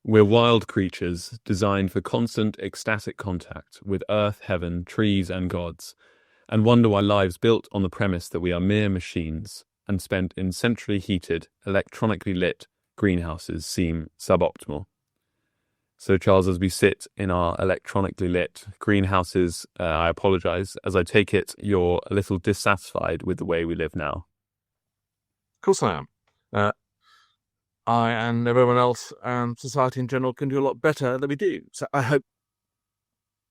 We're wild creatures designed for constant ecstatic contact with earth, heaven, trees, and gods, and wonder why lives built on the premise that we are mere machines and spent in centrally heated, electronically lit greenhouses seem suboptimal. So, Charles, as we sit in our electronically lit greenhouses, I apologise, as I take it you're a little dissatisfied with the way we live now. Of course I am. I and everyone else and society in general can do a lot better than we do. So I hope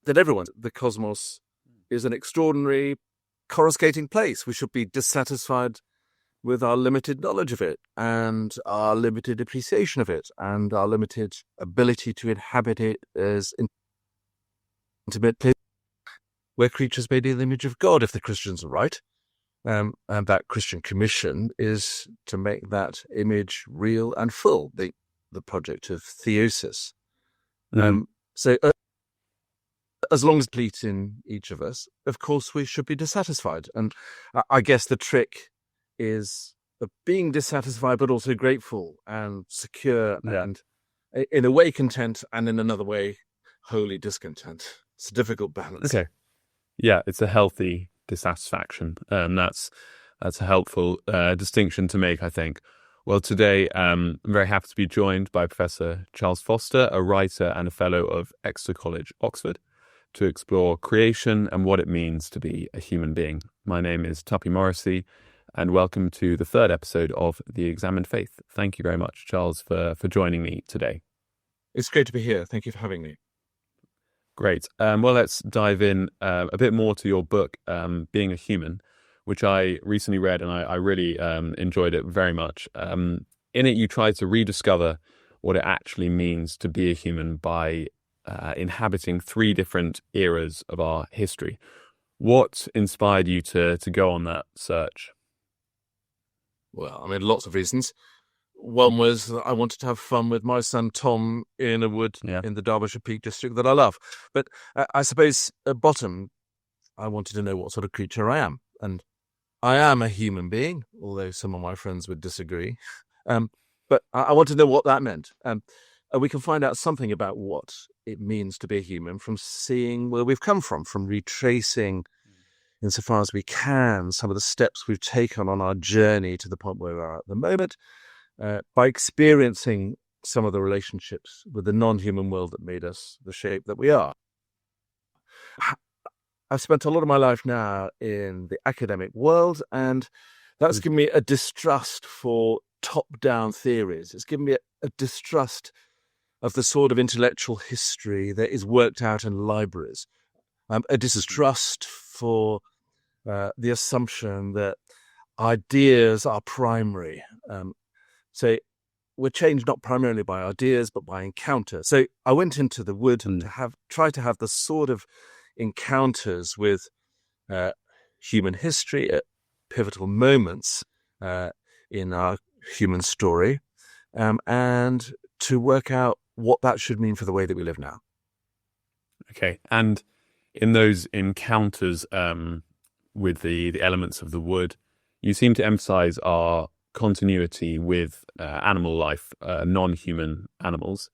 that the cosmos is an extraordinary, coruscating place. We should be dissatisfied with our limited knowledge of it and our limited appreciation of it and our limited ability to inhabit it as intimate place where creatures made in the image of God, if the Christians are right. And that Christian commission is to make that image real and full, the project of Theosis. So as long as it completes in each of us, of course we should be dissatisfied. And I guess the trick is of being dissatisfied but also grateful and secure and in a way content and in another way wholly discontent. It's a difficult balance. Okay. Yeah, it's a healthy dissatisfaction. That's a helpful distinction to make, I think. Well, today I'm very happy to be joined by Professor Charles Foster, a writer and a fellow of Exeter College, Oxford, to explore creation and what it means to be a human being. My name is Tuppy Morrissey, and welcome to the third episode of The Examined Faith. Thank you very much, Charles, for joining me today. It's great to be here. Thank you for having me. Great. Well, let's dive in a bit more to your book, Being a Human, which I recently read and I really enjoyed it very much. In it, you try to rediscover what it actually means to be a human by inhabiting three different eras of our history. What inspired you to go on that search? Well, I mean, lots of reasons. One was that I wanted to have fun with my son Tom in a wood in the Derbyshire Peak District that I love. But I suppose at bottom, I wanted to know what sort of creature I am. And I am a human being, although some of my friends would disagree. But I want to know what that meant. And we can find out something about what it means to be a human from seeing where we've come from retracing, insofar as we can, some of the steps we've taken on our journey to the point where we are at the moment, by experiencing some of the relationships with the non-human world that made us the shape that we are. I've spent a lot of my life now in the academic world, and that's given me a distrust for top-down theories. It's given me a distrust of the sort of intellectual history that is worked out in libraries, a distrust for the assumption that ideas are primary. So we're changed not primarily by ideas, but by encounter. So I went into the wood to try to have the sort of encounters with human history at pivotal moments in our human story, and to work out what that should mean for the way that we live now. Okay, and in those encounters with the elements of the wood, you seem to emphasize our continuity with animal life, non-human animals.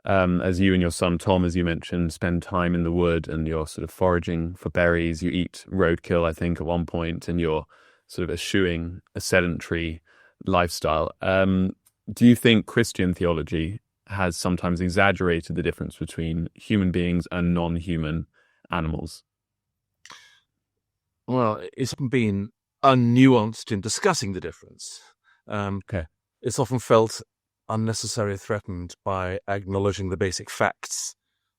As you and your son Tom, as you mentioned, spend time in the wood and you're sort of foraging for berries. You eat roadkill, I think, at one point, and you're sort of eschewing a sedentary lifestyle. Do you think Christian theology has sometimes exaggerated the difference between human beings and non-human animals? Well, it's been unnuanced in discussing the difference. It's often felt unnecessarily threatened by acknowledging the basic facts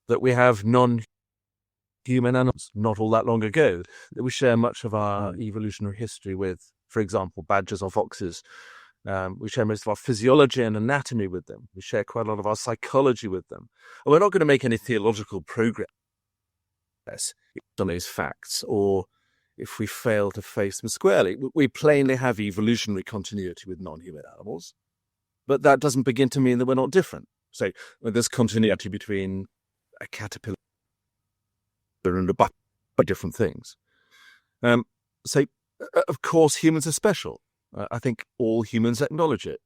that we have non-human animals not all that long ago, that we share much of our evolutionary history with, for example, badgers or foxes. We share most of our physiology and anatomy with them. We share quite a lot of our psychology with them. And we're not going to make any theological progress on those facts, or if we fail to face them squarely. We plainly have evolutionary continuity with non-human animals, but that doesn't begin to mean that we're not different. So there's continuity between a caterpillar and a butterfly, different things. So, of course, humans are special. I think all humans acknowledge it.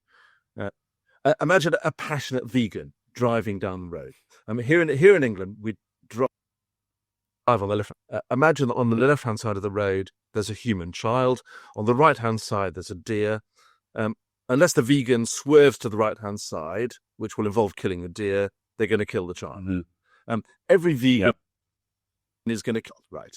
Imagine a passionate vegan driving down the road. I mean, here in England, we drive on the left. Imagine that on the left-hand side of the road, there's a human child. On the right-hand side, there's a deer. Unless the vegan swerves to the right-hand side, which will involve killing the deer, they're going to kill the child. Mm-hmm. Every vegan is going to kill, right?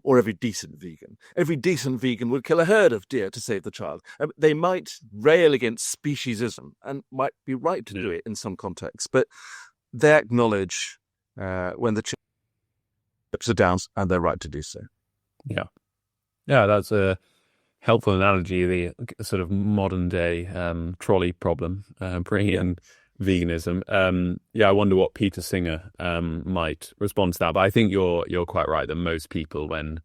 Or every decent vegan. Every decent vegan would kill a herd of deer to save the child. They might rail against speciesism and might be right to do it in some contexts, but they acknowledge when the chips are down, and they're right to do so. Yeah, that's a helpful analogy. The sort of modern day trolley problem, bringing in veganism. I wonder what Peter Singer might respond to that. But I think you're quite right that most people, when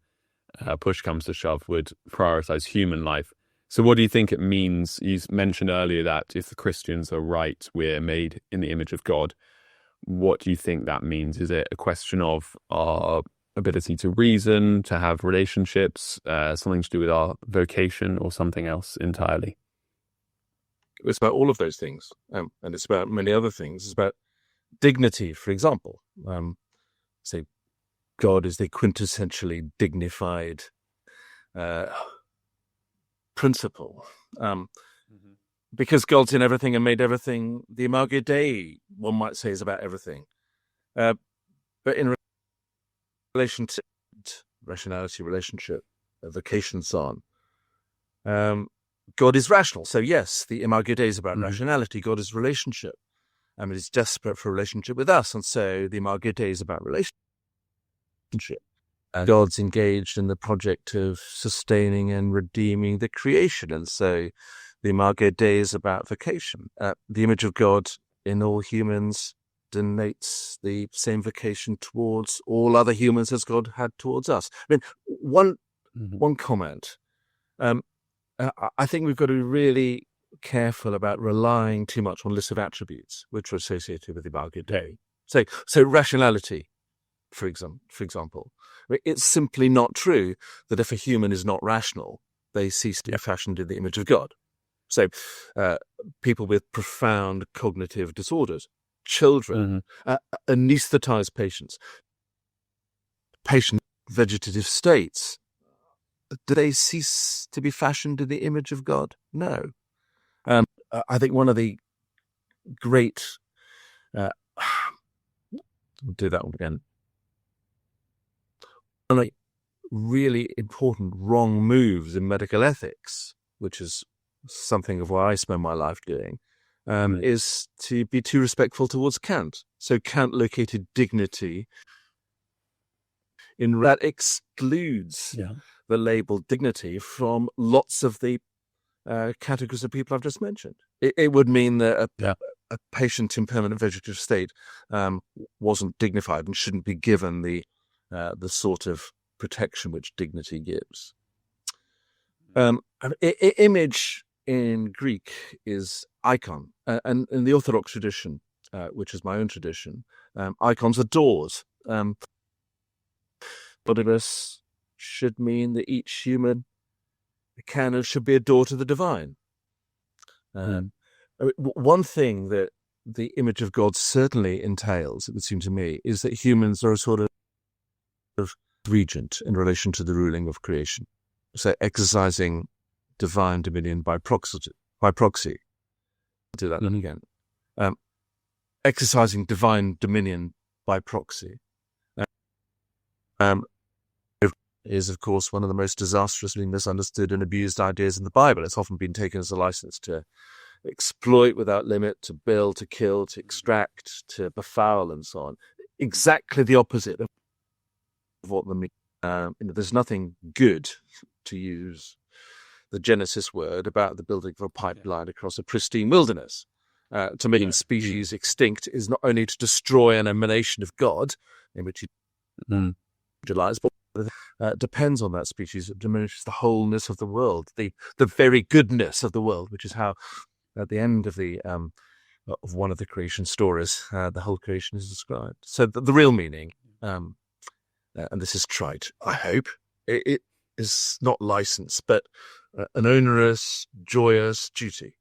push comes to shove, would prioritize human life. So what do you think it means? You mentioned earlier that if the Christians are right, we're made in the image of God. What do you think that means? Is it a question of our ability to reason, to have relationships, something to do with our vocation, or something else entirely? It's about all of those things, and it's about many other things. It's about dignity, for example. Say, God is the quintessentially dignified principle. Because God's in everything and made everything, the Imago Dei, one might say, is about everything. But in relation to rationality, relationship, vocation, so on, God is rational. So yes, the Imago Dei is about rationality. God is relationship. It is desperate for a relationship with us. And so the Imago Dei is about relationship. God's engaged in the project of sustaining and redeeming the creation. And so the Imago Dei is about vocation. The image of God in all humans denotes the same vocation towards all other humans as God had towards us. I mean, one comment. I think we've got to be really careful about relying too much on lists of attributes which are associated with the Imago Dei. So rationality, for example. It's simply not true that if a human is not rational, they cease to be fashioned in the image of God. So people with profound cognitive disorders, children, anesthetized patients, vegetative states, do they cease to be fashioned in the image of God? No. I think one of the great... I'll do that one again. One of the really important wrong moves in medical ethics, which is something of what I spend my life doing, is to be too respectful towards Kant. So Kant located dignity in that excludes the label dignity from lots of the categories of people I've just mentioned. It would mean that a patient in permanent vegetative state wasn't dignified and shouldn't be given the sort of protection which dignity gives. Image in Greek is icon, and in the Orthodox tradition, which is my own tradition, icons are doors. Bodiless should mean that each human can and should be a door to the divine. One thing that the image of God certainly entails, it would seem to me, is that humans are a sort of regent in relation to the ruling of creation. So exercising divine dominion by proxy. I'll do that again. Exercising divine dominion by proxy is, of course, one of the most disastrously misunderstood and abused ideas in the Bible. It's often been taken as a license to exploit without limit, to build, to kill, to extract, to befoul, and so on. Exactly the opposite of what the means. There's nothing good, to use the Genesis word, about the building of a pipeline across a pristine wilderness. To make species extinct is not only to destroy an emanation of God, in which he delights, but depends on that species. It diminishes the wholeness of the world, the very goodness of the world, which is how, at the end of of one of the creation stories, the whole creation is described. So the real meaning, and this is trite, I hope, it is not license, but an onerous, joyous duty.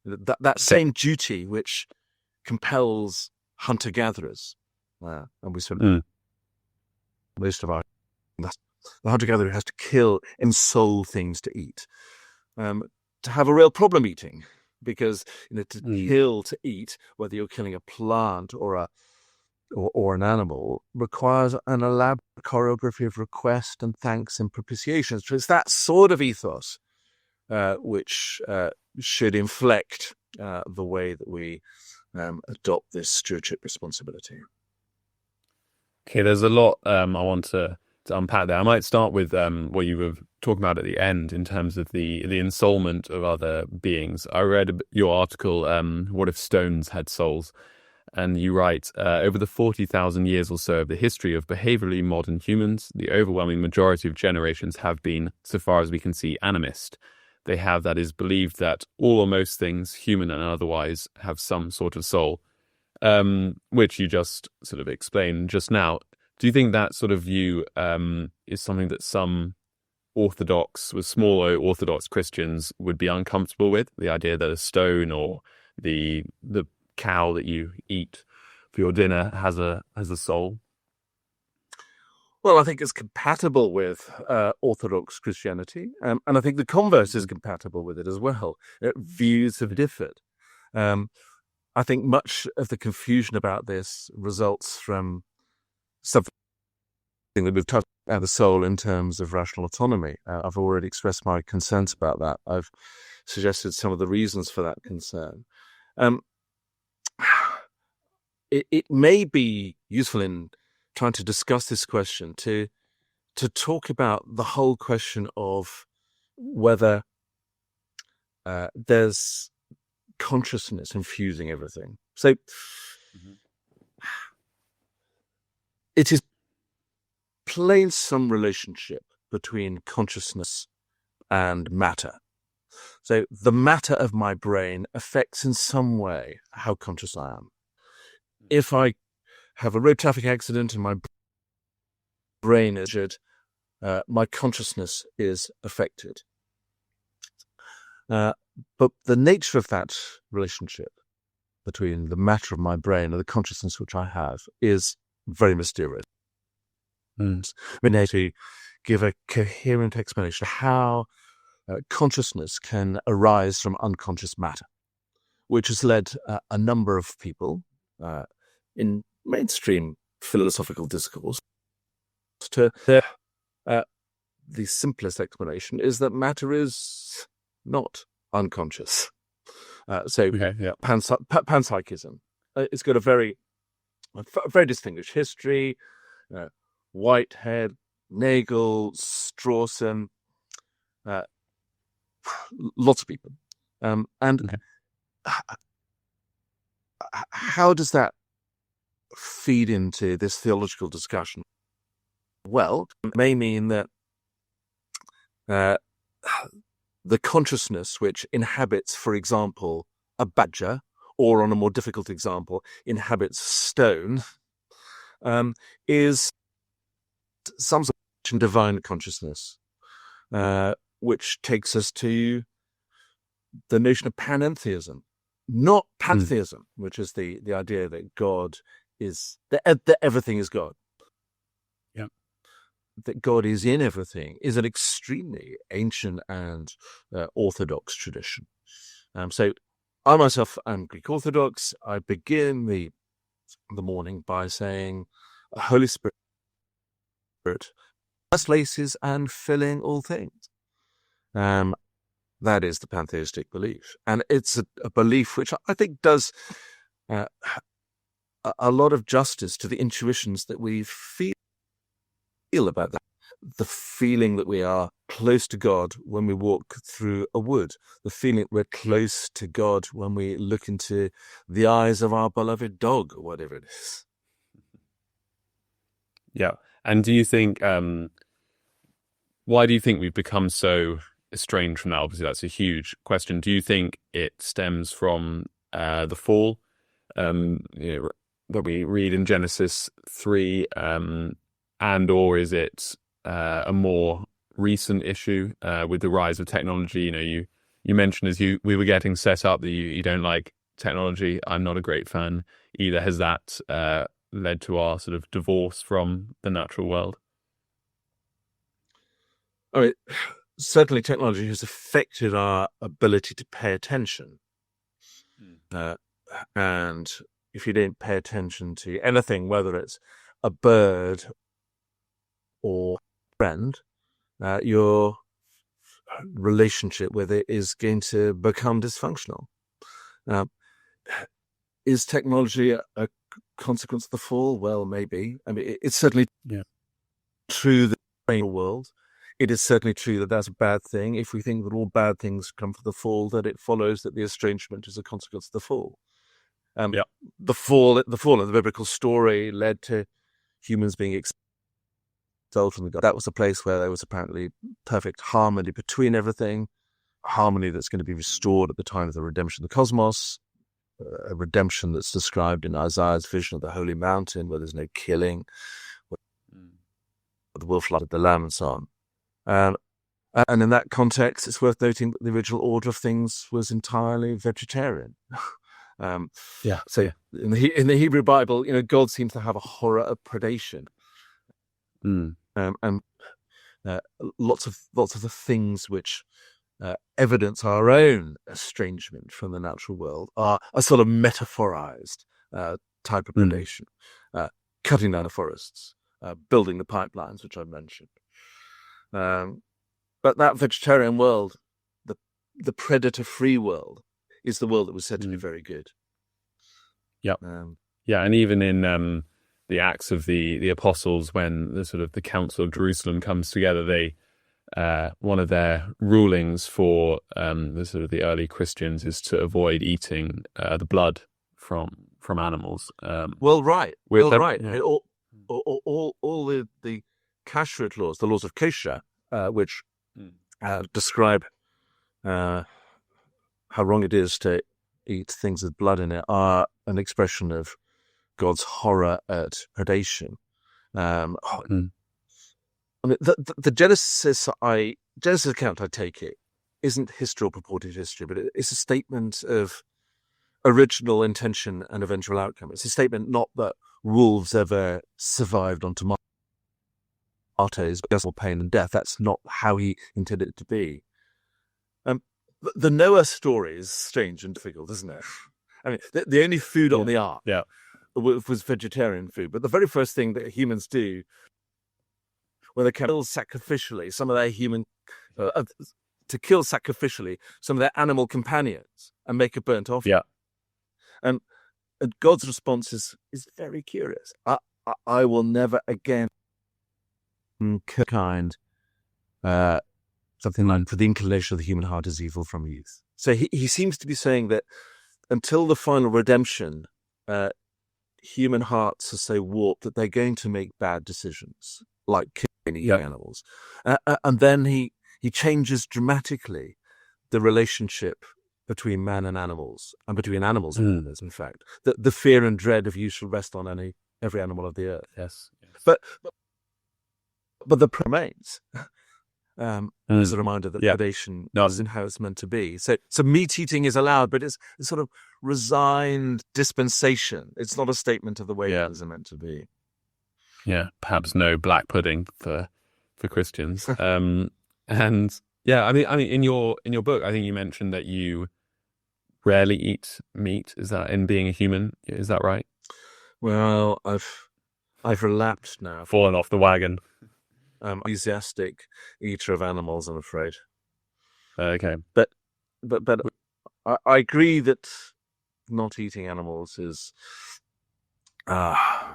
That same duty which compels hunter-gatherers, and we spend most of our the hunter-gatherer has to kill and soul things to eat, to have a real problem eating, because to kill to eat, whether you're killing a plant or an animal, requires an elaborate choreography of request and thanks and propitiation. So it's that sort of ethos which should inflect the way that we adopt this stewardship responsibility. Okay, there's a lot I want to unpack there. I might start with what you were talking about at the end in terms of the ensoulment of other beings. I read your article, What If Stones Had Souls? And you write, over the 40,000 years or so of the history of behaviorally modern humans, the overwhelming majority of generations have been, so far as we can see, animist. They have, that is, believed that all or most things, human and otherwise, have some sort of soul, which you just sort of explained just now. Do you think that sort of view is something that some Orthodox, with small o Orthodox Christians would be uncomfortable with? The idea that a stone or the cow that you eat for your dinner has a soul? Well, I think it's compatible with Orthodox Christianity, and I think the converse is compatible with it as well. Views have differed. I think much of the confusion about this results from something that we've touched on, the soul in terms of rational autonomy. I've already expressed my concerns about that. I've suggested some of the reasons for that concern. It may be useful in trying to discuss this question to talk about the whole question of whether there's consciousness infusing everything. So it is plain some relationship between consciousness and matter. So the matter of my brain affects in some way how conscious I am. If I have a road traffic accident and my brain is injured, my consciousness is affected. But the nature of that relationship between the matter of my brain and the consciousness which I have is very mysterious. We need to give a coherent explanation of how consciousness can arise from unconscious matter, which has led a number of people in mainstream philosophical discourse to the simplest explanation is that matter is not unconscious. Panpsychism. It's got a very distinguished history. Whitehead, Nagel, Strawson, lots of people. How does that feed into this theological discussion? Well, it may mean that the consciousness which inhabits, for example, a badger, or on a more difficult example, inhabits stone, is some sort of divine consciousness, which takes us to the notion of panentheism, not pantheism, which is the idea that God is, that everything is God. Yeah. That God is in everything is an extremely ancient and Orthodox tradition. So I myself am Greek Orthodox. I begin the morning by saying, Holy Spirit, places and filling all things. That is the pantheistic belief. And it's a belief which I think does a lot of justice to the intuitions that we feel about that. The feeling that we are close to God when we walk through a wood. The feeling that we're close to God when we look into the eyes of our beloved dog, or whatever it is. Yeah. And do you think, why do you think we've become so estranged from that? Obviously, that's a huge question. Do you think it stems from the fall that we read in Genesis 3, and or is it a more recent issue with the rise of technology? You mentioned as we were getting set up that you don't like technology. I'm not a great fan either. Has that led to our sort of divorce from the natural world? I mean, certainly technology has affected our ability to pay attention. And if you don't pay attention to anything, whether it's a bird or a friend, your relationship with it is going to become dysfunctional. Is technology a consequence of the fall? Well, maybe. I mean, it's certainly true that in the world, it is certainly true that that's a bad thing. If we think that all bad things come from the fall, then it follows that the estrangement is a consequence of the fall. The fall in the biblical story led to humans being expelled from the God. That was a place where there was apparently perfect harmony between everything, harmony that's going to be restored at the time of the redemption of the cosmos, a redemption that's described in Isaiah's vision of the holy mountain, where there's no killing, where the wolf flooded the lamb, and so on. And in that context, it's worth noting that the original order of things was entirely vegetarian. So in the Hebrew Bible, God seems to have a horror of predation, and lots of the things which evidence our own estrangement from the natural world are a sort of metaphorized type of predation, cutting down the forests, building the pipelines, which I mentioned. But that vegetarian world, the predator-free world, is the world that was said to be very good. And even in the Acts of the Apostles, when the Council of Jerusalem comes together, they one of their rulings for the early Christians is to avoid eating the blood from animals. All the kashrut laws, the laws of kosher, which describe how wrong it is to eat things with blood in it, are an expression of God's horror at predation. I mean, the Genesis account, I take it, isn't history or purported history, but it's a statement of original intention and eventual outcome. It's a statement not that wolves ever survived on tomatoes, but just pain and death. That's not how he intended it to be. The Noah story is strange and difficult, isn't it? I mean, the only food on the ark was vegetarian food, but the very first thing that humans do when they kill sacrificially some of their some of their animal companions and make a burnt offering. And God's response is very curious. I will never again kind. Something like, for the inclination of the human heart is evil from youth. So he seems to be saying that until the final redemption, human hearts are so warped that they're going to make bad decisions, like killing animals. And then he changes dramatically the relationship between man and animals, and between animals and humans, in fact. The fear and dread of you shall rest on every animal of the earth. Yes. But the remains. As a reminder that predation isn't how it's meant to be. So meat eating is allowed, but it's a sort of resigned dispensation. It's not a statement of the way things are meant to be. Yeah, perhaps no black pudding for Christians. And I mean, in your book, I think you mentioned that you rarely eat meat. Is that in being a human? Is that right? Well, I've relapsed now. Fallen off the wagon. Enthusiastic eater of animals, I'm afraid. Okay, but I agree that not eating animals is and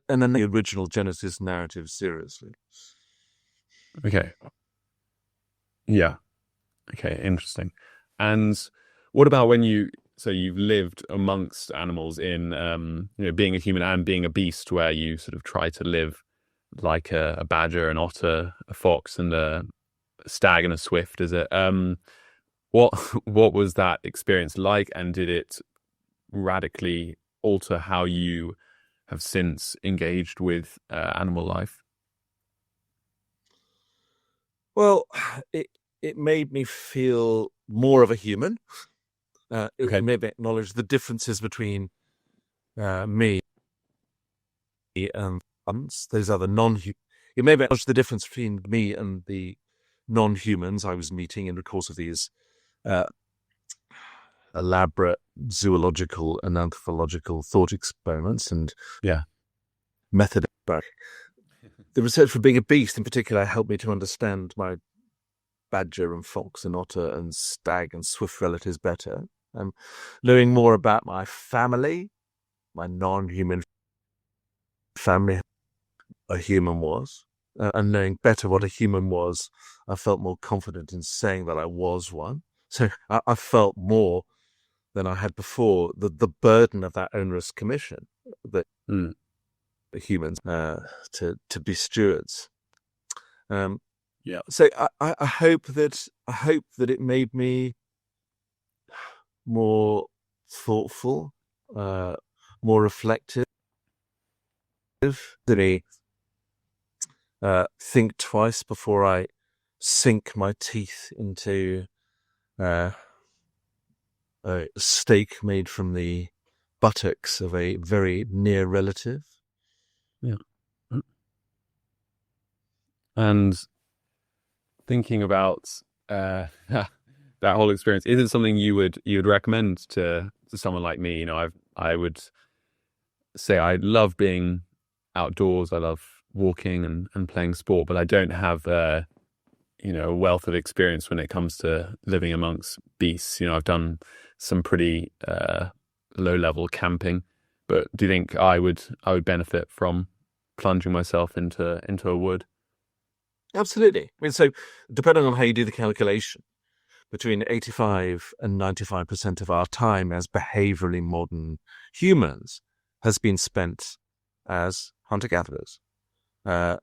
then the original Genesis narrative seriously. Okay. Yeah. Okay. Interesting. And what about when you've lived amongst animals in, being a human and being a beast, where you sort of try to live like a badger, an otter, a fox, and a stag and a swift? Is it? What was that experience like, and did it radically alter how you have since engaged with animal life? Well, it made me feel more of a human. It made me acknowledge the differences between me and those other it made me acknowledge the difference between me and the non-humans I was meeting in the course of these elaborate zoological and anthropological thought experiments and method. But the research for being a beast in particular helped me to understand my badger and fox and otter and stag and swift relatives better. Knowing more about my family, my non-human family, a human was, and knowing better what a human was, I felt more confident in saying that I was one. So I felt more than I had before the burden of that onerous commission that the humans to be stewards. So I hope that it made me more thoughtful, more reflective. That I think twice before I sink my teeth into a steak made from the buttocks of a very near relative. Yeah. And thinking about that whole experience, is it something you would recommend to someone like me? I would say I love being outdoors. I love walking and playing sport, but I don't have a wealth of experience when it comes to living amongst beasts. I've done some pretty low level camping, but do you think I would benefit from plunging myself into a wood? Absolutely. I mean, so depending on how you do the calculation, between 85 and 95% of our time as behaviorally modern humans has been spent as hunter-gatherers. And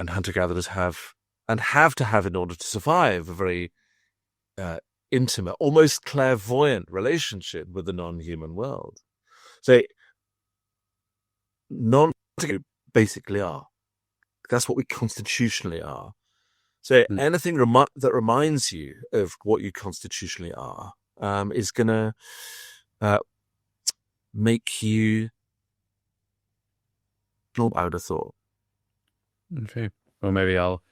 hunter-gatherers have to have, in order to survive, a very intimate, almost clairvoyant relationship with the non-human world. So non-human basically are. That's what we constitutionally are. So anything that reminds you of what you constitutionally are is going to make you not out of thought. Okay. Well, maybe I'll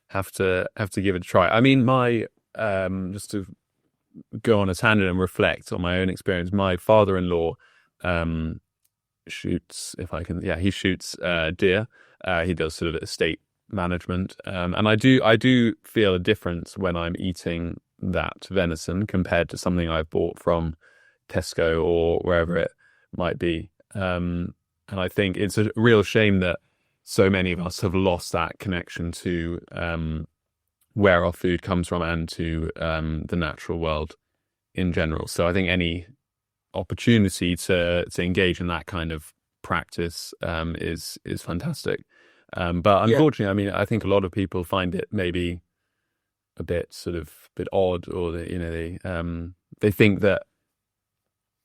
have to give it a try. I mean, my just to go on a tangent and reflect on my own experience. My father-in-law shoots, he shoots deer. He does sort of estate management, and I do feel a difference when I'm eating that venison compared to something I've bought from Tesco or wherever it might be. And I think it's a real shame that so many of us have lost that connection to where our food comes from and to the natural world in general. So I think any opportunity to engage in that kind of practice is fantastic. But unfortunately, I mean, I think a lot of people find it maybe a bit odd, or they think that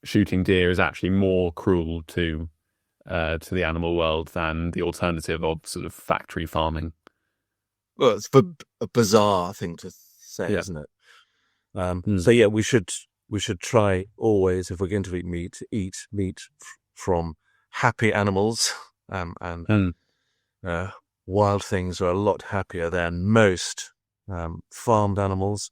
shooting deer is actually more cruel to the animal world than the alternative of sort of factory farming. Well, it's a bizarre thing to say, isn't it? So yeah, we should try always, if we're going to eat meat from happy animals, and wild things are a lot happier than most farmed animals.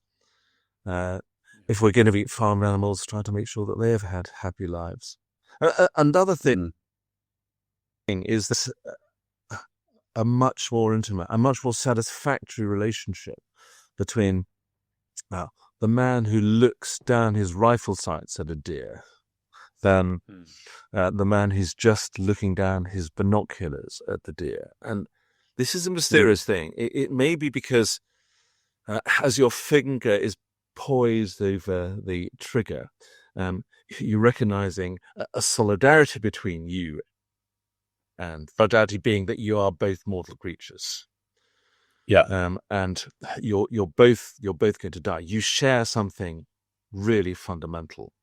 If we're going to eat farmed animals, try to make sure that they have had happy lives. Another thing is this a much more intimate, a much more satisfactory relationship between the man who looks down his rifle sights at a deer than the man who's just looking down his binoculars at the deer. And this is a mysterious thing. It may be because as your finger is poised over the trigger, you're recognizing a solidarity between you, and solidarity being that you are both mortal creatures. And you're both going to die. You share something really fundamental.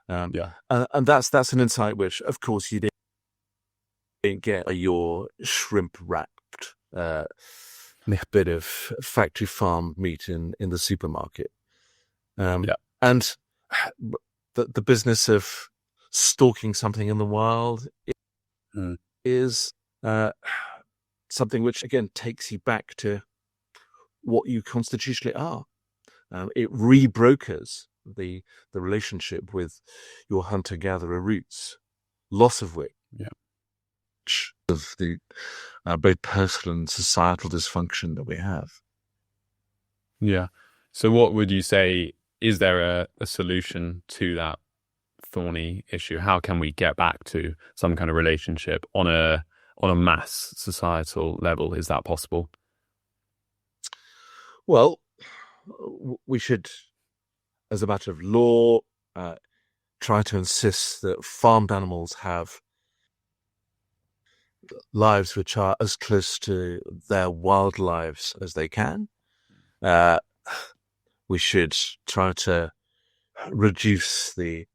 And that's an insight which, of course, you didn't get your shrimp wrapped a bit of factory farm meat in the supermarket. And the business of stalking something in the wild is something which, again, takes you back to what you constitutionally are. It rebrokers the relationship with your hunter-gatherer roots, loss of which of the both personal and societal dysfunction that we have. Yeah. So what would you say, is there a solution to that thorny issue? How can we get back to some kind of relationship on a mass societal level? Is that possible? Well, we should, as a matter of law, try to insist that farmed animals have lives which are as close to their wild lives as they can. We should try to reduce the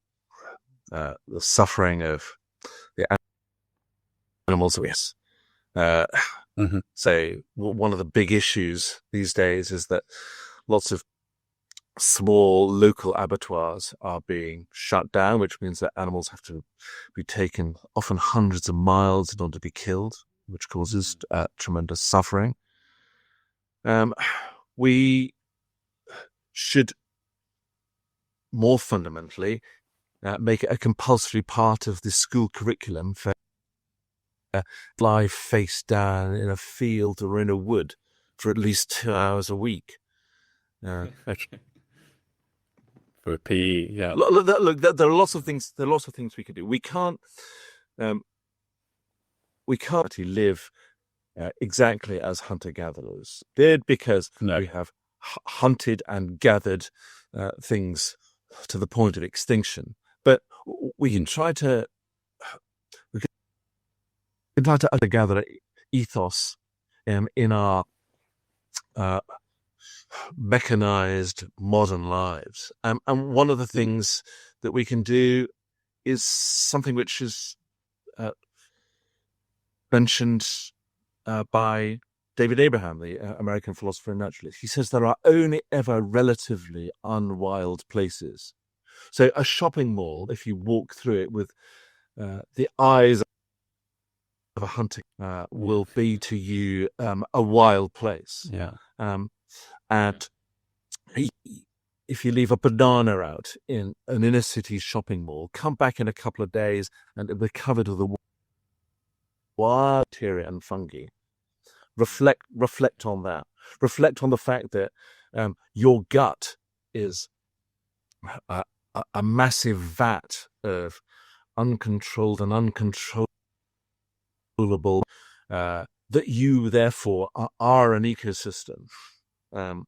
suffering of the animals that we have. So one of the big issues these days is that lots of small local abattoirs are being shut down, which means that animals have to be taken often hundreds of miles in order to be killed, which causes tremendous suffering. We should more fundamentally make it a compulsory part of the school curriculum for lie face down in a field or in a wood for at least 2 hours a week. For PE, yeah. Look, there are lots of things. There are lots of things we could do. We can't actually live exactly as hunter-gatherers did, because we have hunted and gathered things to the point of extinction. But we can try to gather ethos in our mechanized modern lives. And one of the things that we can do is something which is mentioned by David Abraham, the American philosopher and naturalist. He says there are only ever relatively unwild places. So a shopping mall, if you walk through it with the eyes of a hunter, will be to you a wild place. Yeah. And if you leave a banana out in an inner city shopping mall, come back in a couple of days and it'll be covered with the wild bacteria and fungi. Reflect on that. Reflect on the fact that your gut is a massive vat of uncontrolled and uncontrollable, that you therefore are an ecosystem. But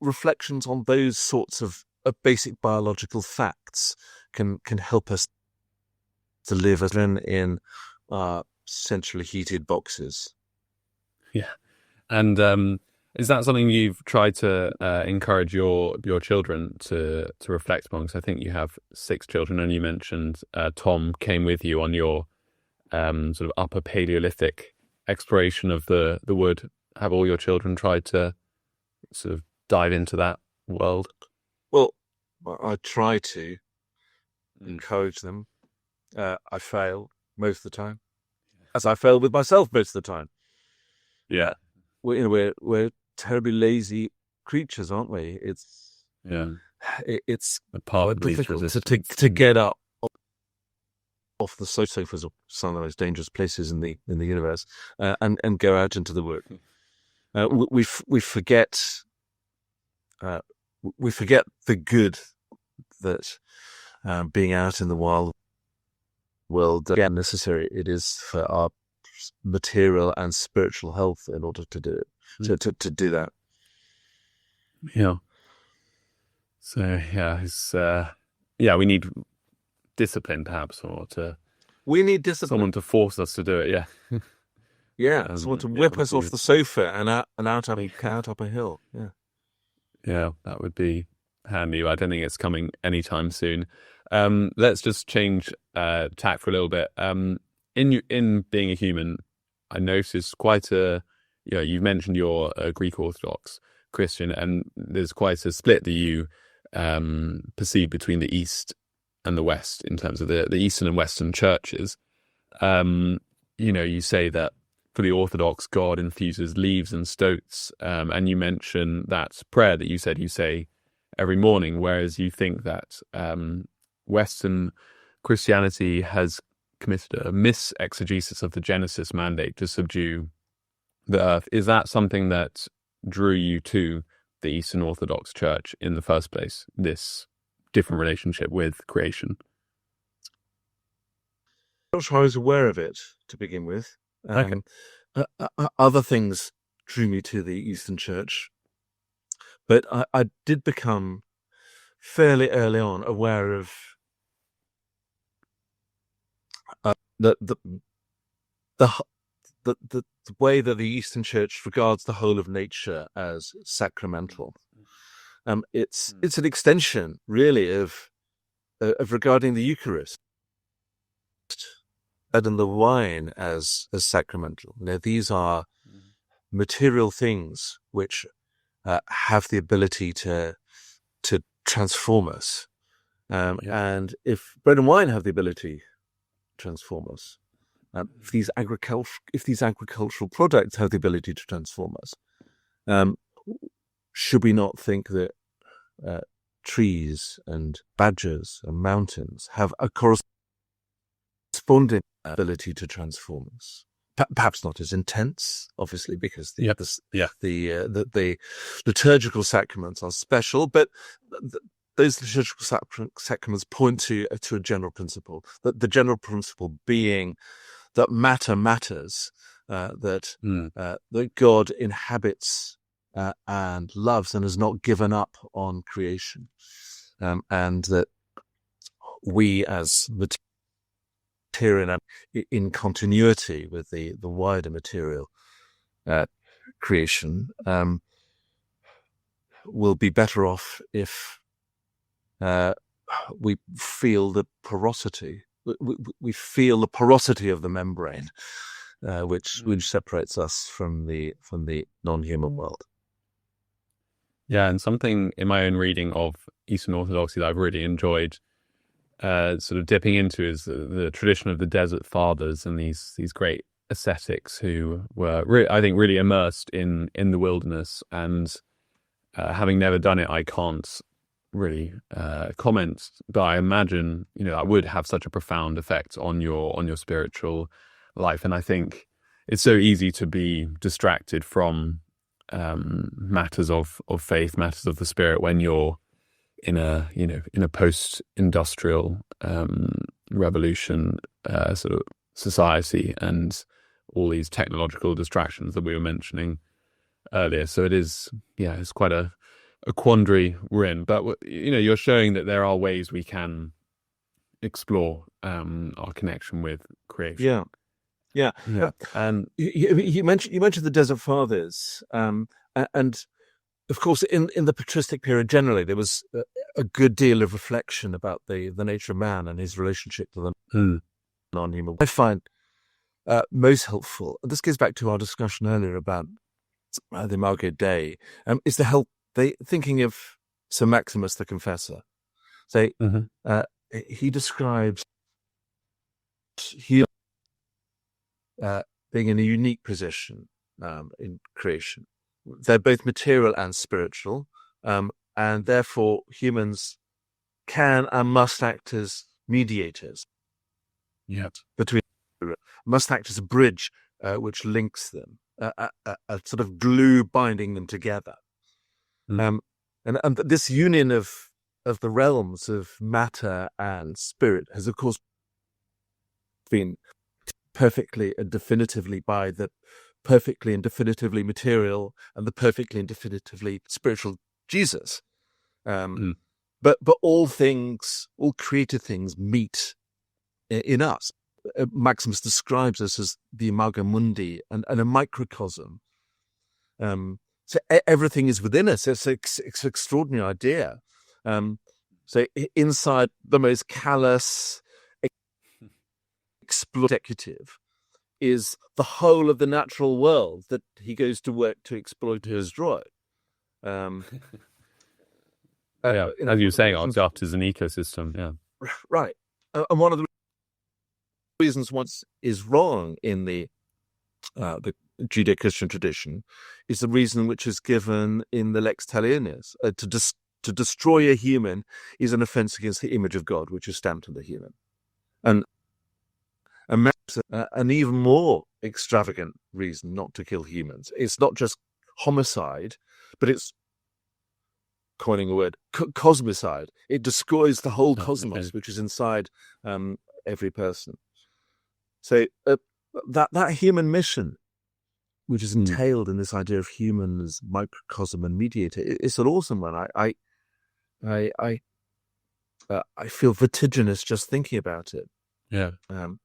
reflections on those sorts of basic biological facts can help us to live as in centrally heated boxes. Yeah. And is that something you've tried to encourage your children to reflect upon? Because I think you have 6 children, and you mentioned Tom came with you on your sort of upper Paleolithic exploration of the wood. Have all your children tried to sort of dive into that world? Well, I try to encourage them. I fail most of the time, as I fail with myself most of the time. Yeah, we're terribly lazy creatures, aren't we? It's a part of difficult to get up off the sofas of some of the most dangerous places in the universe and go out into the work. We forget the good that being out in the wild world again necessary it is for our material and spiritual health in order to do it, to do that. Yeah. So it's we need discipline, perhaps, we need discipline. Someone to force us to do it. Yeah. Yeah, someone to whip us off the sofa and out up a hill. Yeah. Yeah, that would be handy. I don't think it's coming anytime soon. Let's just change tack for a little bit. In being a human, I noticed quite you mentioned you're a Greek Orthodox Christian, and there's quite a split that you perceive between the East and the West in terms of the Eastern and Western churches. You say that for the Orthodox, God infuses leaves and stoats, and you mention that prayer that you said you say every morning, whereas you think that Western Christianity has committed a mis-exegesis of the Genesis mandate to subdue the earth. Is that something that drew you to the Eastern Orthodox Church in the first place, this different relationship with creation? I'm not sure I was aware of it to begin with. Okay. Other things drew me to the Eastern Church, but I did become fairly early on aware of the way that the Eastern Church regards the whole of nature as sacramental. It's an extension, really, of regarding the Eucharist and the wine as sacramental. These are material things which have the ability to transform us. And if bread and wine have the ability to transform us, if these agricultural products have the ability to transform us, should we not think that trees and badgers and mountains have a corresponding ability to transform us? Perhaps not as intense, obviously, because the liturgical sacraments are special, but those liturgical sacraments point to a general principle. That the general principle being that matter matters, that God inhabits and loves and has not given up on creation, and that we as material in continuity with the wider material creation will be better off if we feel the porosity. We feel the porosity of the membrane, which separates us from the non-human world. Yeah, and something in my own reading of Eastern Orthodoxy that I've really enjoyed sort of dipping into is the tradition of the Desert Fathers and these great ascetics who were, I think, really immersed in the wilderness. And having never done it, I can't really comment, but I imagine that would have such a profound effect on your spiritual life. And I think it's so easy to be distracted from matters of faith, matters of the spirit, when you're in a post-industrial revolution sort of society and all these technological distractions that we were mentioning earlier. So it is, it's quite a quandary we're in. But you're showing that there are ways we can explore our connection with creation. Yeah. And you mentioned the Desert Fathers, and of course, in the patristic period generally, there was a good deal of reflection about the nature of man and his relationship to the non-human. I find most helpful, and this goes back to our discussion earlier about the Imago Dei, is the thinking of St. Maximus the Confessor. So he describes being in a unique position in creation. They're both material and spiritual, and therefore humans can and must act as mediators. Between, must act as a bridge which links them, a sort of glue binding them together. And this union of the realms of matter and spirit has, of course, been perfectly and definitively by the perfectly and definitively material and the perfectly and definitively spiritual Jesus. But all created things meet in us. Maximus describes us as the imago mundi and a microcosm. So everything is within us. It's an extraordinary idea. So inside the most callous, executive is the whole of the natural world that he goes to work to exploit or destroy. Yeah, You know, as you were saying, our craft is an ecosystem. Yeah, right. And one of the reasons once is wrong in the Judeo-Christian tradition is the reason which is given in the Lex Talionis. To destroy a human is an offense against the image of God, which is stamped on the human. And an even more extravagant reason not to kill humans. It's not just homicide, but it's, coining a word, cosmicide. It destroys the whole cosmos, which is inside every person. So that human mission, which is entailed in this idea of human as microcosm and mediator, it's an awesome one. I feel vertiginous just thinking about it. Yeah. And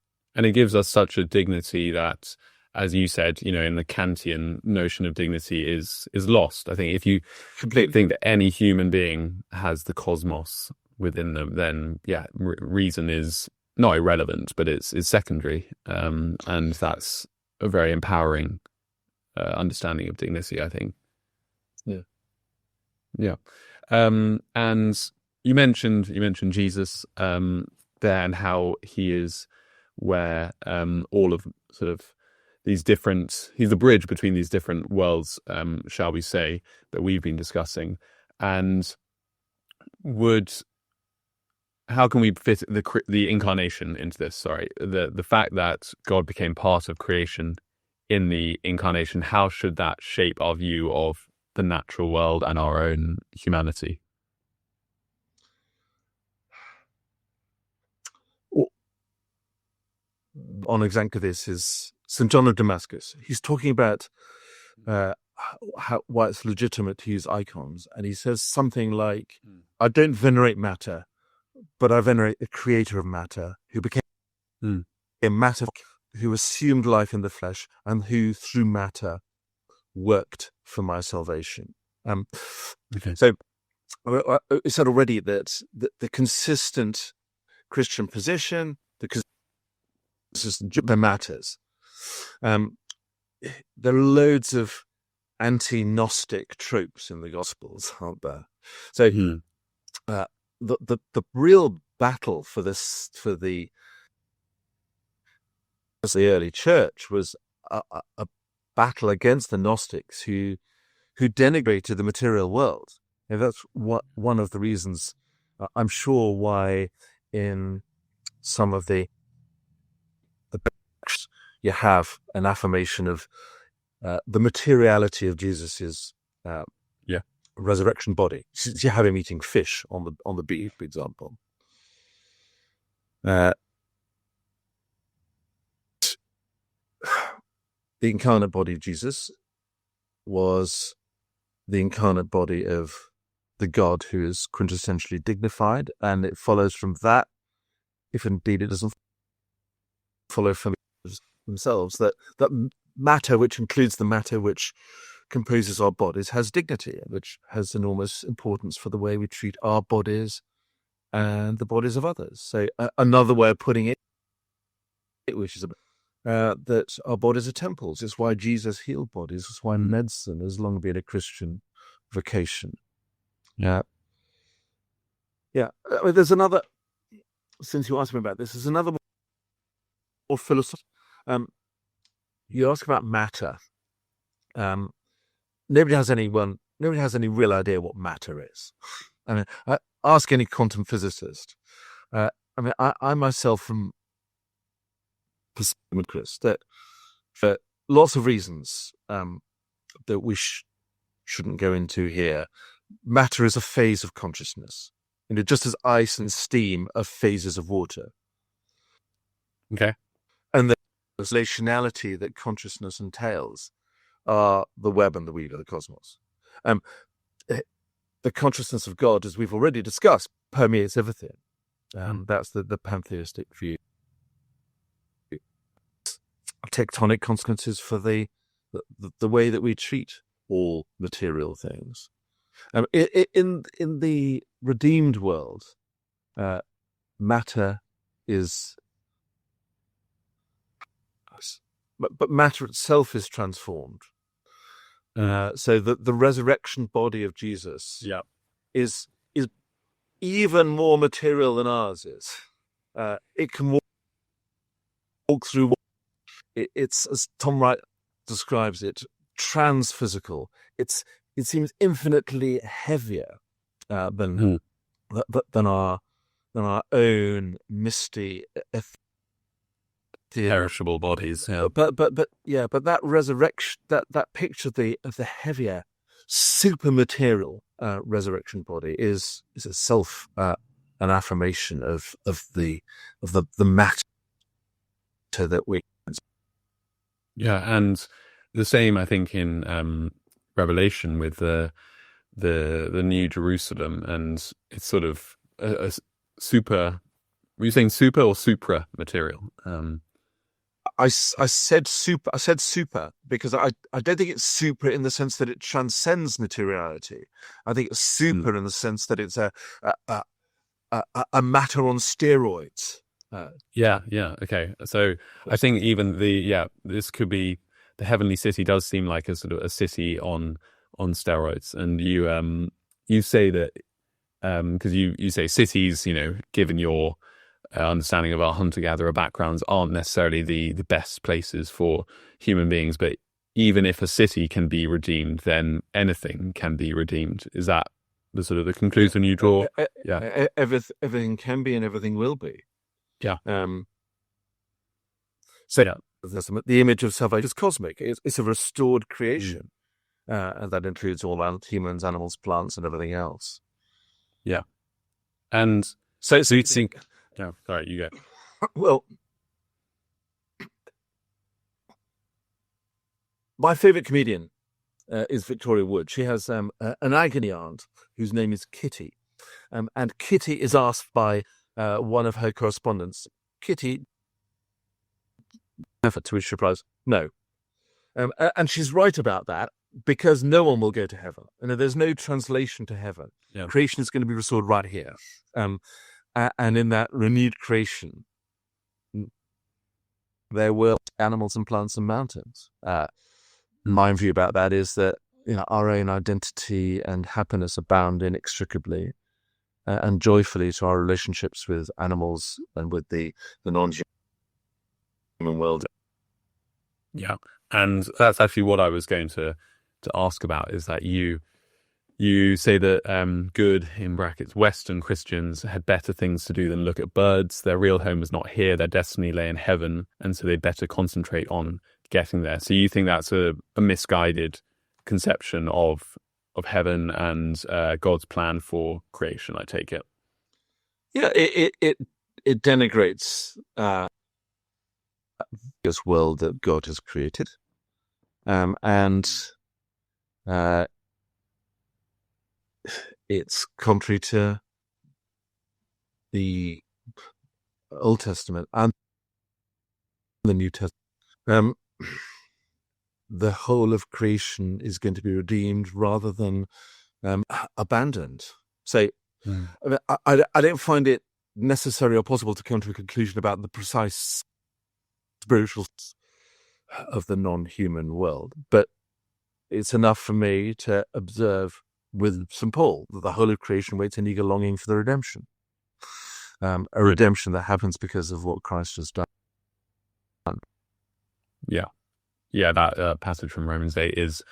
it gives us such a dignity that, as you said, you know, in the Kantian notion of dignity is lost. I think if you think that any human being has the cosmos within them, then yeah, reason is not irrelevant, but it's secondary. And that's a very empowering understanding of dignity, I think. Yeah. And you mentioned Jesus there, and how he is where all of sort of these different, he's the bridge between these different worlds, shall we say, that we've been discussing. And how can we fit the incarnation into this? Sorry, the fact that God became part of creation in the incarnation, how should that shape our view of the natural world and our own humanity? On example, this is St. John of Damascus. He's talking about why it's legitimate to use icons, and he says something like, "I don't venerate matter, but I venerate the creator of matter, who became a matter, who assumed life in the flesh, and who through matter worked for my salvation." So I said already that the consistent Christian position, the matters. There are loads of anti-Gnostic tropes in the Gospels, aren't there? So the real battle for the early church was a battle against the Gnostics who denigrated the material world. And that's one of the reasons, I'm sure, why in some of the you have an affirmation of the materiality of Jesus's resurrection body. You have him eating fish on the beach, for example. The incarnate body of Jesus was the incarnate body of the God who is quintessentially dignified, and it follows from that, if indeed it doesn't follow from themselves, that matter, which includes the matter which composes our bodies, has dignity, which has enormous importance for the way we treat our bodies and the bodies of others. So another way of putting it, which is that our bodies are temples. It's why Jesus healed bodies. It's why medicine has long been a Christian vocation. Yeah. I mean, there's another, since you asked me about this, there's another more philosophical. You ask about matter. Nobody has any real idea what matter is. I mean, ask any quantum physicist. I mean, I myself, from perspective, that for lots of reasons that we shouldn't go into here, matter is a phase of consciousness. You know, just as ice and steam are phases of water. Okay. And the relationality that consciousness entails are the web and the weave of the cosmos. The consciousness of God, as we've already discussed, permeates everything. That's the pantheistic view. Tectonic consequences for the way that we treat all material things. In the redeemed world, matter is but matter itself is transformed. So the resurrection body of Jesus is even more material than ours is. It can walk through. It's, as Tom Wright describes it, transphysical. It seems infinitely heavier than our own misty, perishable bodies. Yeah. But that resurrection, that picture of the heavier, super material resurrection body is itself an affirmation of the matter that we. Yeah, and the same, I think, in Revelation with the New Jerusalem, and it's sort of a super. Were you saying super or supra material? I said super. I said super because I don't think it's super in the sense that it transcends materiality. I think it's super in the sense that it's a matter on steroids. Yeah. Okay. So I think even this could be, the heavenly city does seem like a sort of a city on steroids, and you say that because you say cities, given your understanding of our hunter-gatherer backgrounds, aren't necessarily the best places for human beings, but even if a city can be redeemed, then anything can be redeemed. Is that the sort of the conclusion you draw? Yeah, everything can be and everything will be. Yeah. The image of salvation is cosmic. It's a restored creation, and that includes all humans, animals, plants, and everything else. Yeah, and so you think. No, sorry, you go. Well, my favourite comedian is Victoria Wood. She has an agony aunt whose name is Kitty, and Kitty is asked by one of her correspondents, Kitty, to which she replies, no. And she's right about that, because no one will go to heaven. There's no translation to heaven. Yeah. Creation is going to be restored right here. And in that renewed creation, there will be animals and plants and mountains. My view about that is that our own identity and happiness are bound inextricably and joyfully to our relationships with animals and with the non-human world. Yeah, and that's actually what I was going to ask about, is that you say that good, in brackets, Western Christians had better things to do than look at birds. Their real home is not here. Their destiny lay in heaven, and so they'd better concentrate on getting there. So you think that's a misguided conception of heaven and God's plan for creation, I take it? Yeah, it denigrates this world that God has created, and it's contrary to the Old Testament and the New Testament. The whole of creation is going to be redeemed rather than abandoned. So I don't find it necessary or possible to come to a conclusion about the precise spiritual of the non-human world, but it's enough for me to observe with St. Paul that the whole of creation waits in eager longing for the redemption, a redemption that happens because of what Christ has done. Yeah, that passage from Romans 8 is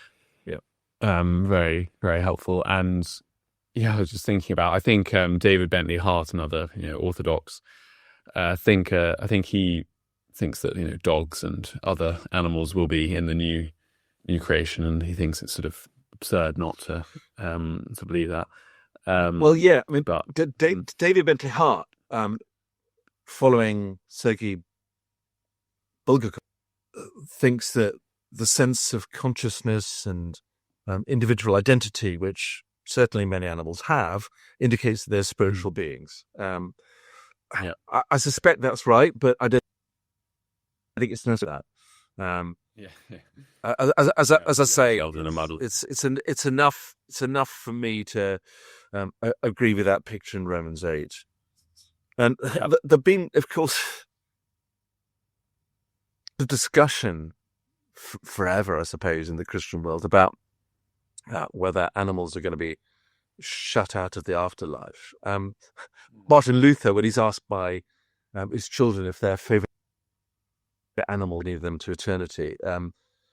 very, very helpful. And I was just thinking about, I think David Bentley Hart, another Orthodox thinker, I think he thinks that dogs and other animals will be in the new creation, and he thinks it's sort of absurd not to believe that. David Bentley Hart, following Sergei Bulgakov, thinks that the sense of consciousness and individual identity, which certainly many animals have, indicates that they're spiritual beings. I suspect that's right, but I think it's not that. As I say, it's enough. It's enough for me to agree with that picture in Romans 8. And the being, of course, the discussion forever, I suppose, in the Christian world about whether animals are going to be shut out of the afterlife. Martin Luther, when he's asked by his children if their favorite animal leave them to eternity,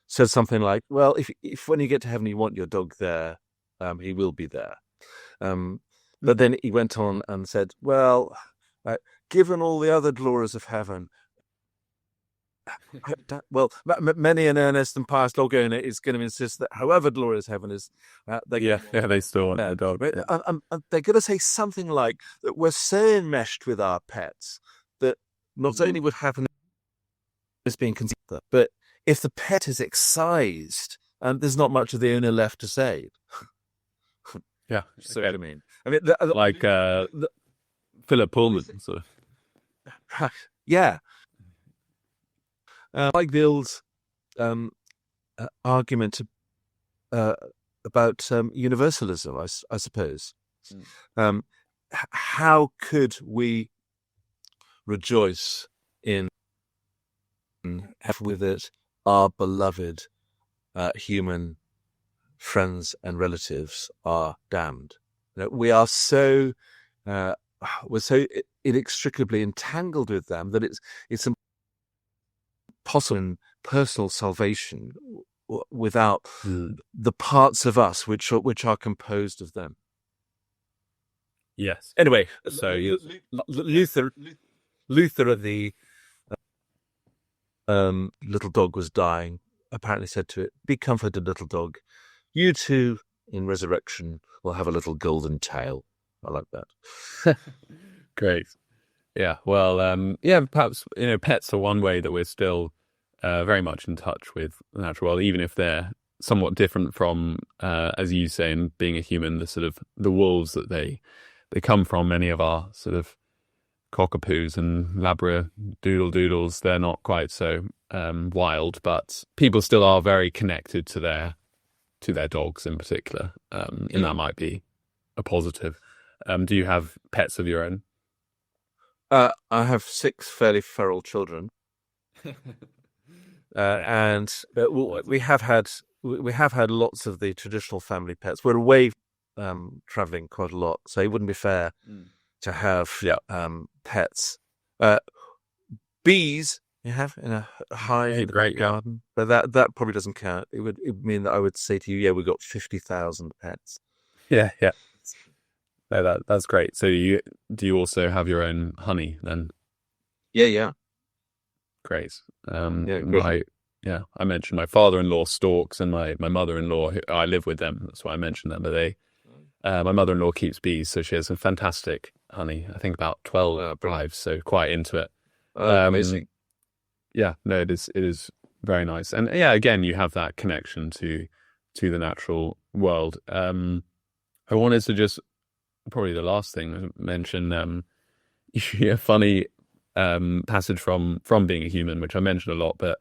said something like, well, if when you get to heaven you want your dog there, he will be there. But then he went on and said, well, given all the other glories of heaven, well, many an earnest and pious dog owner is going to insist that however glorious heaven is, they still want the dog. And they're going to say something like that we're so enmeshed with our pets that not only would happen as being considered, but if the pet is excised, there's not much of the owner left to save. Yeah, so okay. I mean, like Philip Pullman, sort of. Yeah. Like the old argument about universalism, I suppose. How could we rejoice in have with it our beloved human friends and relatives are damned? We are so we're so inextricably entangled with them that it's impossible in personal salvation without the parts of us which are composed of them. Yes. Anyway, So Luther of the little dog was dying, apparently said to it, "Be comforted, little dog. You too, in resurrection, will have a little golden tail." I like that. Great. Yeah. Well, perhaps, pets are one way that we're still very much in touch with the natural world, even if they're somewhat different from, as you say, in being a human, the sort of the wolves that they come from. Many of our sort of cockapoos and labradoodles, they're not quite so wild, but people still are very connected to their dogs in particular, and that might be a positive. Do you have pets of your own? I have 6 fairly feral children, and we have had lots of the traditional family pets. We're away traveling quite a lot, so it wouldn't be fair to have pets. Bees you have in a hive in the garden, but that probably doesn't count. It would mean that I would say to you, we've got 50,000 pets. Yeah. No, that's great. So do you also have your own honey then? Yeah. Great. I mentioned my father-in-law stalks and my mother-in-law. I live with them. That's why I mentioned them. But my mother-in-law keeps bees, so she has some fantastic honey. I think about 12 hives, so quite into it. Amazing. Yeah, no, it is very nice. And yeah, again, you have that connection to the natural world. I wanted to just, probably the last thing, mention a funny passage from Being a Human, which I mentioned a lot, but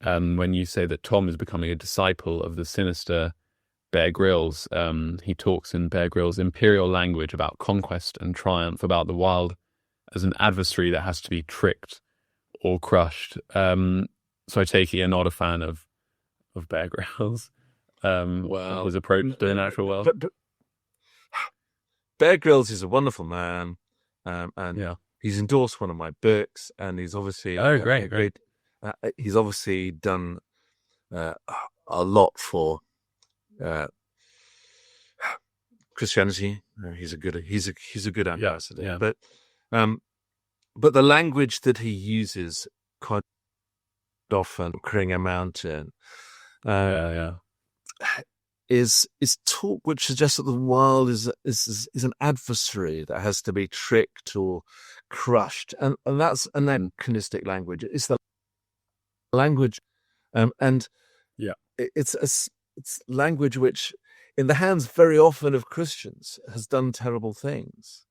when you say that Tom is becoming a disciple of the sinister Bear Grylls, he talks in Bear Grylls' imperial language about conquest and triumph, about the wild as an adversary that has to be tricked or crushed. So I take it you're not a fan of Bear Grylls. His approach to the natural world. But Bear Grylls is a wonderful man, and he's endorsed one of my books, and he's obviously great. He's obviously done a lot for Christianity. He's a good ambassador. Yeah. But the language that he uses quite often, Conquering a Mountain, is talk which suggests that the world is an adversary that has to be tricked or crushed, and that's anachronistic language. It's the language, it's language which, in the hands very often of Christians, has done terrible things.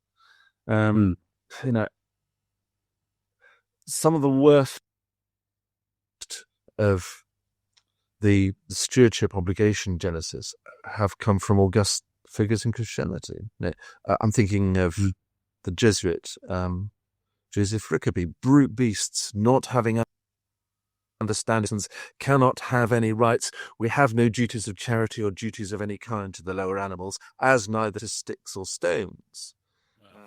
Some of the worst of the stewardship obligation genesis have come from august figures in Christianity. I'm thinking of the Jesuit Joseph Rickaby, brute beasts not having understandings cannot have any rights. We have no duties of charity or duties of any kind to the lower animals, as neither to sticks or stones.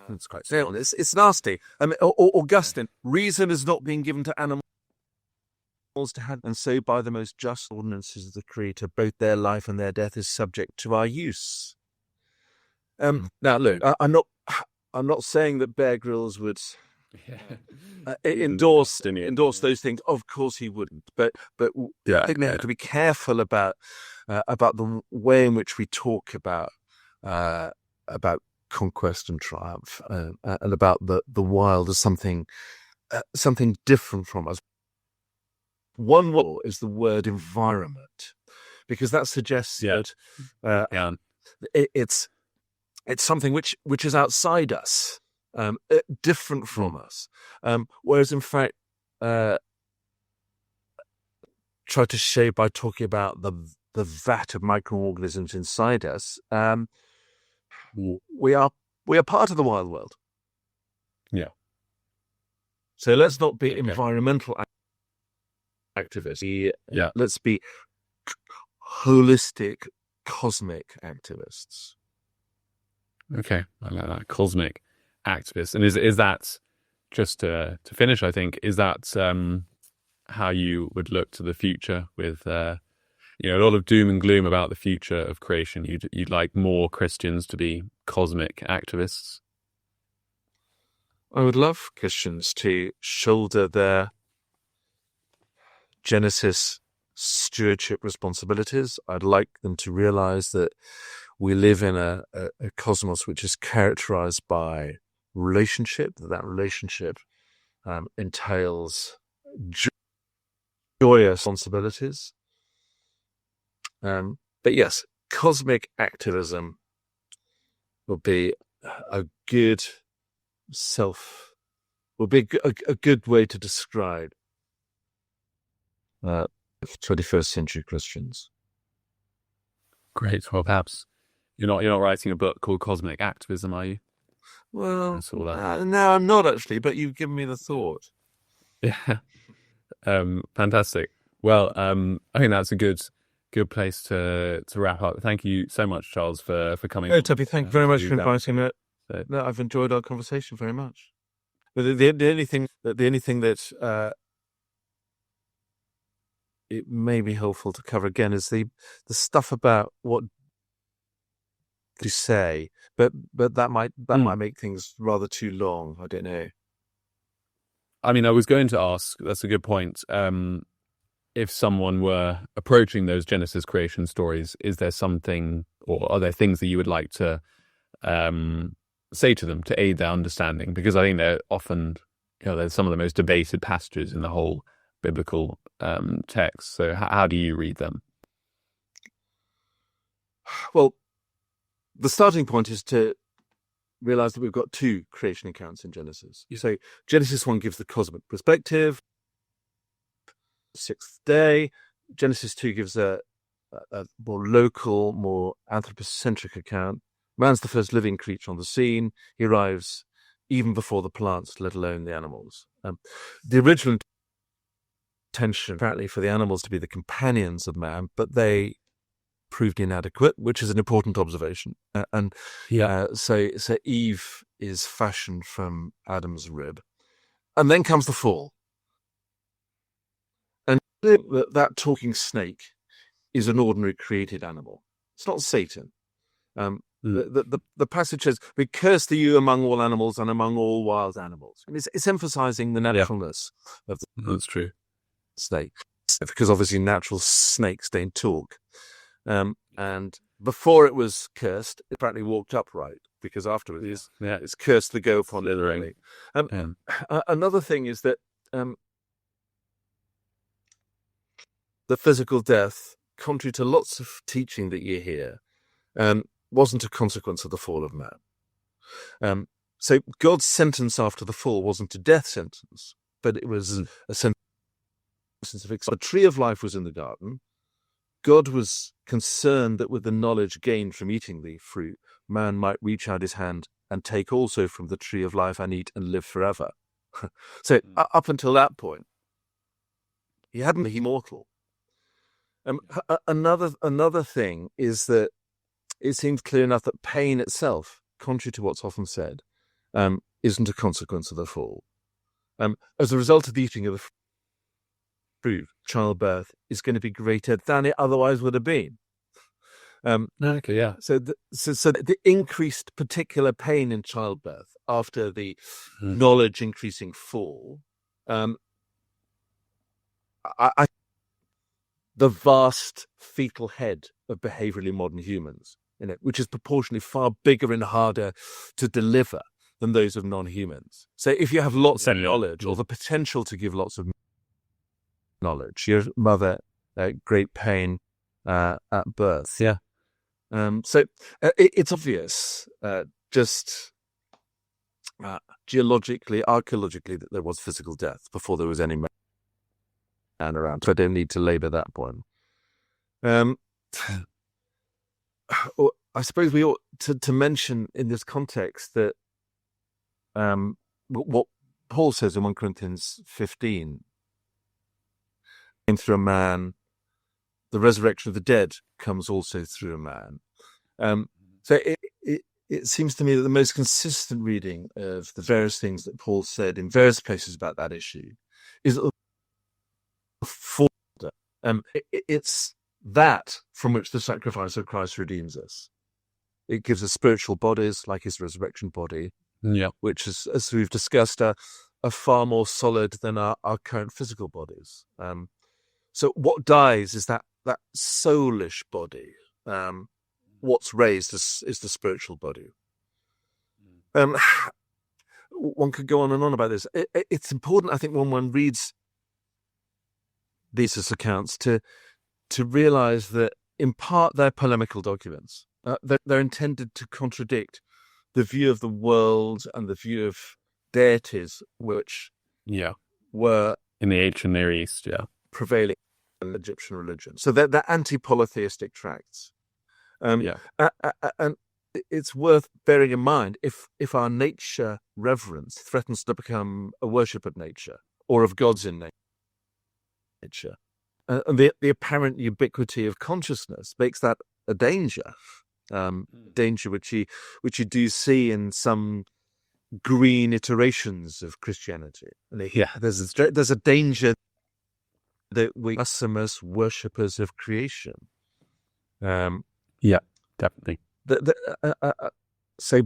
It's quite still. It's nasty. I mean, Augustine, reason is not being given to animals to have, and so by the most just ordinances of the Creator, both their life and their death is subject to our use. Now, look, I'm not saying that Bear Grylls would endorse those things. Of course, he wouldn't. But I think we have to be careful about the way in which we talk about conquest and triumph, and about the wild as something different from us. One word is the word environment, because that suggests that it's something which is outside us, different from us. Whereas in fact, try to show by talking about the vat of microorganisms inside us, we are part of the wild world. Yeah. So let's not be environmental activists. Let's be holistic, cosmic activists. Okay, I like that. Cosmic activists. And is that, just to finish, I think, is that how you would look to the future with a lot of doom and gloom about the future of creation? You'd like more Christians to be cosmic activists? I would love Christians to shoulder their Genesis stewardship responsibilities. I'd like them to realize that we live in a cosmos which is characterized by relationship, that relationship entails joyous responsibilities. But yes, cosmic activism would be a good a good way to describe 21st century Christians. Great. Well, perhaps you're not writing a book called Cosmic Activism, are you? Well, no, I'm not actually, but you've given me the thought. Yeah. Fantastic. Well, I think that's a good place to wrap up. Thank you so much, Charles, for coming. Oh, Tuppy, thank you very much for inviting me. No, I've enjoyed our conversation very much. But the only thing that it may be helpful to cover again is the stuff about what to say, but that might make things rather too long. I don't know. I mean, I was going to ask. That's a good point. If someone were approaching those Genesis creation stories, is there something, or are there things that you would like to say to them to aid their understanding? Because I think they're often, they're some of the most debated passages in the whole biblical text. So how do you read them? Well, the starting point is to realize that we've got two creation accounts in Genesis. So Genesis 1 gives the cosmic perspective, sixth day. Genesis 2 gives a more local, more anthropocentric account. Man's the first living creature on the scene. He arrives even before the plants, let alone the animals. The original intention, apparently, for the animals to be the companions of man, but they proved inadequate, which is an important observation. So Eve is fashioned from Adam's rib. And then comes the fall. And that talking snake is an ordinary created animal. It's not Satan. The passage says, "We curse the you among all animals and among all wild animals." And it's emphasizing the naturalness of the That's true. snake, because obviously natural snakes don't talk. And before it was cursed, it apparently walked upright, because afterwards it's cursed the go upon it. Another thing is that the physical death, contrary to lots of teaching that you hear, wasn't a consequence of the fall of man. So God's sentence after the fall wasn't a death sentence, but it was a sentence of the tree of life was in the garden. God was concerned that with the knowledge gained from eating the fruit, man might reach out his hand and take also from the tree of life and eat and live forever. So up until that point, He hadn't been immortal. Another thing is that it seems clear enough that pain itself, contrary to what's often said, isn't a consequence of the fall. As a result of the eating of the fruit, childbirth is going to be greater than it otherwise would have been. Okay, yeah. So the increased particular pain in childbirth after the knowledge increasing fall, the vast fetal head of behaviorally modern humans, which is proportionally far bigger and harder to deliver than those of non-humans. So if you have lots of knowledge or the potential to give lots of knowledge, your mother, great pain at birth. Yeah. So it's obvious, just geologically, archaeologically, that there was physical death before there was any man around. So I don't need to labour that point. I suppose we ought to mention in this context that what Paul says in 1 Corinthians 15, came through a man, the resurrection of the dead comes also through a man. So it seems to me that the most consistent reading of the various things that Paul said in various places about that issue is it's that from which the sacrifice of Christ redeems us. It gives us spiritual bodies like his resurrection body, which is, as we've discussed, are far more solid than our current physical bodies. So what dies is that soulish body. What's raised is the spiritual body. One could go on and on about this. It's important, I think, when one reads these accounts to realize that in part they're polemical documents. They're intended to contradict the view of the world and the view of deities which were in the ancient Near East, prevailing in Egyptian religion. So they're anti-polytheistic tracts. And it's worth bearing in mind if our nature reverence threatens to become a worship of nature or of gods in nature. And the apparent ubiquity of consciousness makes that a danger. Danger which you do see in some green iterations of Christianity. There's a danger that we are worshippers of creation. Definitely. So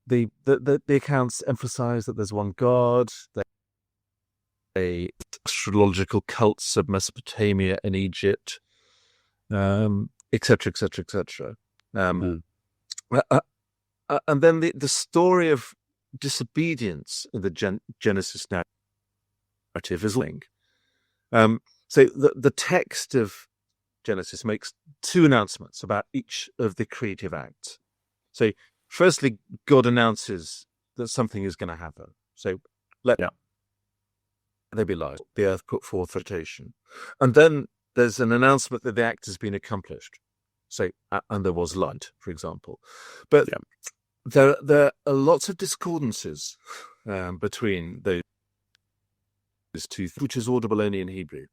the accounts emphasize that there's one God. Astrological cults of Mesopotamia and Egypt, etc., etc., etc. And then the story of disobedience in the Genesis narrative is linked. So the text of Genesis makes two announcements about each of the creative acts. So firstly, God announces that something is going to happen. So let there be light. The earth put forth vegetation. And then there's an announcement that the act has been accomplished. So, and there was light, for example. But there are lots of discordances between those two, which is audible only in Hebrew.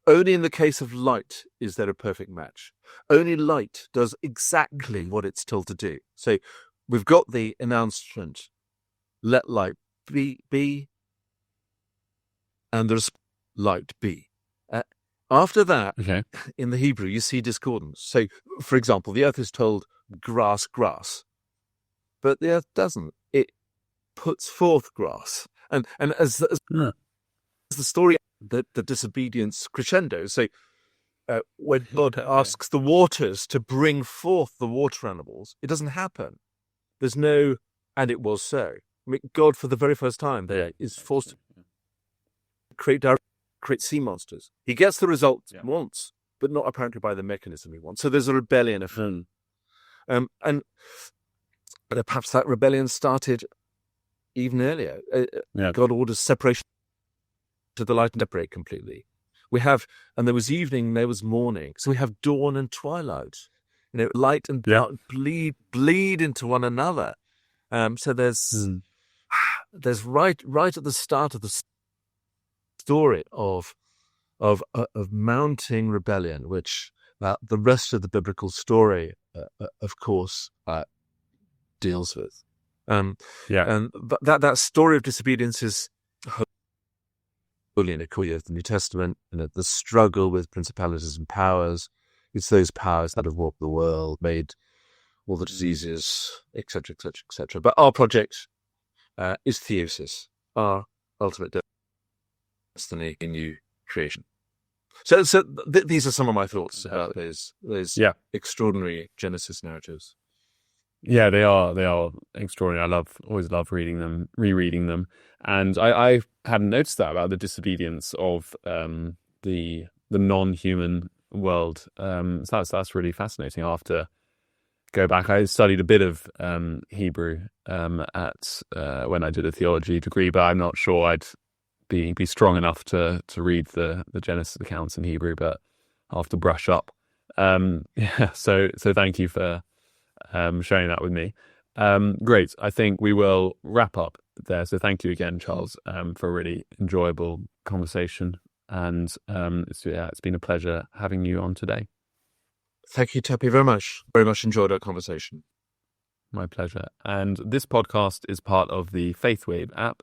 Only in the case of light is there a perfect match. Only light does exactly what it's told to do. So we've got the announcement, let light be, and there's light be. After that, in the Hebrew, you see discordance. So, for example, the earth is told grass, but the earth doesn't. It puts forth grass. And as the story, the disobedience crescendos. So when God asks the waters to bring forth the water animals, it doesn't happen. There's no, and it was so. I mean, God, for the very first time, there is forced to create sea monsters. He gets the result he wants, but not apparently by the mechanism he wants. So there's a rebellion of him. And perhaps that rebellion started even earlier. God orders separation to the light and separate completely. We have, and there was evening, there was morning. So we have dawn and twilight. Light and dark bleed into one another. So there's right at the start of the story of mounting rebellion, which the rest of the biblical story, of course, deals with. And that story of disobedience is fully in the New Testament, and the struggle with principalities and powers. It's those powers that have warped the world, made all the diseases, etc., etc., etc. But our project is Theosis, our ultimate destiny in new creation. So these are some of my thoughts about those extraordinary Genesis narratives. Yeah, they are extraordinary. I always love reading them, rereading them, and I hadn't noticed that about the disobedience of the non-human world. So that's really fascinating. I'll have to go back. I studied a bit of Hebrew at when I did a theology degree, but I'm not sure I'd be strong enough to read the Genesis accounts in Hebrew. But I'll have to brush up. So thank you for sharing that with me. Great. I think we will wrap up there. So thank you again, Charles, for a really enjoyable conversation. And it's been a pleasure having you on today. Thank you, Tuppy, very much. Very much enjoyed our conversation. My pleasure. And this podcast is part of the Faithwave app.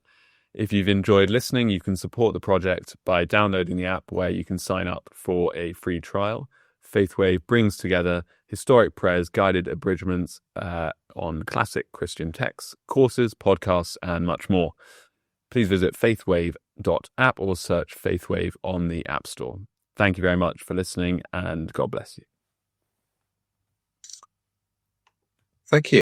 If you've enjoyed listening, you can support the project by downloading the app, where you can sign up for a free trial. Faithwave brings together historic prayers, guided abridgments on classic Christian texts, courses, podcasts, and much more. Please visit faithwave.app or search Faithwave on the App Store. Thank you very much for listening, and God bless you. Thank you.